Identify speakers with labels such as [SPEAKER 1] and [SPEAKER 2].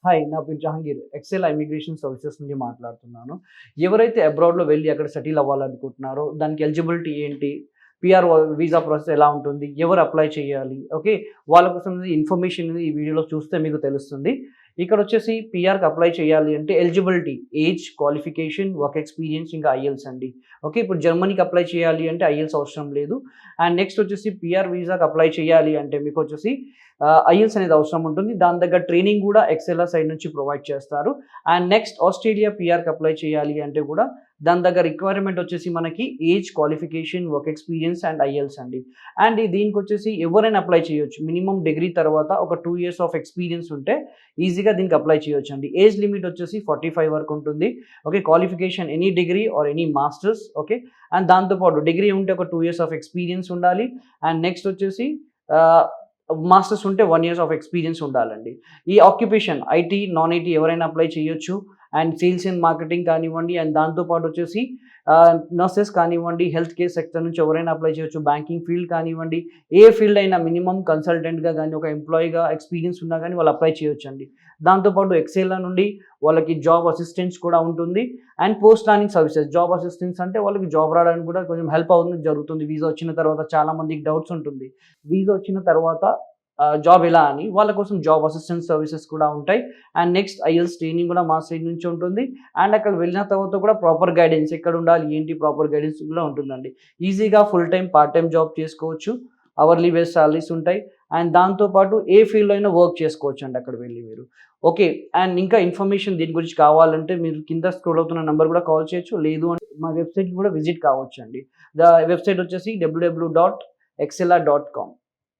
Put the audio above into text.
[SPEAKER 1] Hi, నా పేరు Jahangir. XL immigration services నుండి మాట్లాడుతున్నాను. ఎవరైతే అబ్రాడ్‌లో వెళ్లి అక్కడ సెటిల్ అవ్వాలనుకుంటున్నారో, దానికి ఎలిజిబిలిటీ ఏంటి? పీఆర్ వీసా ప్రాసెస్ ఎలా ఉంటుంది? ఎవరు అప్లై చేయాలి? ఓకే. వాళ్ళ కోసం ఇన్ఫర్మేషన్ ఈ వీడియోలో చూస్తే మీకు తెలుస్తుంది. ఇక్కడొచ్చేసి పీఆర్‌కి అప్లై చేయాలి అంటే eligibility, age, qualification, work experience ఇంకా ఐఎల్టీఎస్ అండి. ఓకే. ఇప్పుడు జర్మనీకి అప్లై చేయాలి అంటే ఐఎల్టీఎస్ అవసరం లేదు. అండ్ నెక్స్ట్ వచ్చేసి పీఆర్ వీసాకి అప్లై చేయాలి అంటే మీకొచ్చేసి ఐఎల్టీఎస్ అనేది అవసరం ఉంటుంది. దాని దగ్గర ట్రైనింగ్ కూడా ఎక్సెల్ఆర్ సైడ్ నుంచి ప్రొవైడ్ చేస్తారు. అండ్ నెక్స్ట్ ఆస్ట్రేలియా పీఆర్‌కి అప్లై చేయాలి అంటే కూడా దాని దగ్గర రిక్వైర్మెంట్ వచ్చేసి మనకి age, qualification, work experience and IELTS అండి. అండ్ దీనికొచ్చేసి ఎవరైనా అప్లై చేయొచ్చు. మినిమమ్ డిగ్రీ తర్వాత ఒక 2 ఇయర్స్ ఆఫ్ ఎక్స్‌పీరియన్స్ ఉంటే ఈజీగా దీనికి అప్లై చేయొచ్చండి. ఏజ్ లిమిట్ వచ్చేసి 45 వరకు ఉంటుంది. Okay. Qualification any degree or any masters. Okay. And దాంతోపాటు డిగ్రీ ఉంటే ఒక 2 ఇయర్స్ ఆఫ్ ఎక్స్‌పీరియన్స్ ఉండాలి. అండ్ నెక్స్ట్ వచ్చేసి మాస్టర్స్ ఉంటే 1 ఇయర్స్ ఆఫ్ ఎక్స్‌పీరియన్స్ ఉండాలండి. ఈ ఆక్యుపేషన్ ఐటీ, నాన్ ఐటీ ఎవరైనా అప్లై చేయొచ్చు. అండ్ సేల్స్ అండ్ మార్కెటింగ్ కానివ్వండి, అండ్ దాంతోపాటు వచ్చేసి నర్సెస్ కానివ్వండి, హెల్త్ కేర్ సెక్టర్ నుంచి ఎవరైనా అప్లై చేయొచ్చు. బ్యాంకింగ్ ఫీల్డ్ కానివ్వండి, ఏ ఫీల్డ్ అయినా మినిమమ్ కన్సల్టెంట్‌గా గానీ, ఒక ఎంప్లాయీగా ఎక్స్‌పీరియన్స్ ఉన్నా గానీ వాళ్ళు అప్లై చేయొచ్చండి. దాంతోపాటు ఎక్సెల్‌లో నుండి వాళ్ళకి జాబ్ అసిస్టెన్స్ కూడా ఉంటుంది. And post learning services. Job assistance అంటే వాళ్ళకి జాబ్ రావడానికి కూడా కొంచెం హెల్ప్ అవుతుంది జరుగుతుంది. వీసా వచ్చిన తర్వాత చాలా మందికి డౌట్స్ ఉంటుంది. వీసా వచ్చిన తర్వాత జాబ్ ఎలా అని. వాళ్ళ కోసం జాబ్ అసిస్టెన్స్ సర్వీసెస్ కూడా ఉంటాయి. అండ్ నెక్స్ట్ ఐఎల్టీఎస్ ట్రైనింగ్ కూడా మా సైడ్ నుంచి ఉంటుంది. అండ్ అక్కడికి వెళ్ళిన తర్వాత కూడా ప్రాపర్ గైడెన్స్ ఎక్కడ ఉండాలి, ఏంటి ప్రాపర్ గైడెన్స్ కూడా ఉంటుందండి. ఈజీగా full time, part time job చేసుకోవచ్చు. అవర్లీ బేస్ సాలరీస్ ఉంటాయి. అండ్ దాంతోపాటు ఏ ఫీల్డ్‌లో అయినా వర్క్ చేసుకోవచ్చు అండి అక్కడ వెళ్ళి మీరు. ఓకే. అండ్ ఇంకా ఇన్ఫర్మేషన్ దీని గురించి కావాలంటే మీరు కింద స్క్రోల్ అవుతున్న నంబర్ కూడా కాల్ చేయొచ్చు. లేదు అంటే మా వెబ్‌సైట్‌కి కూడా విజిట్ కావచ్చండి. వెబ్‌సైట్ వచ్చేసి www.excelar.com.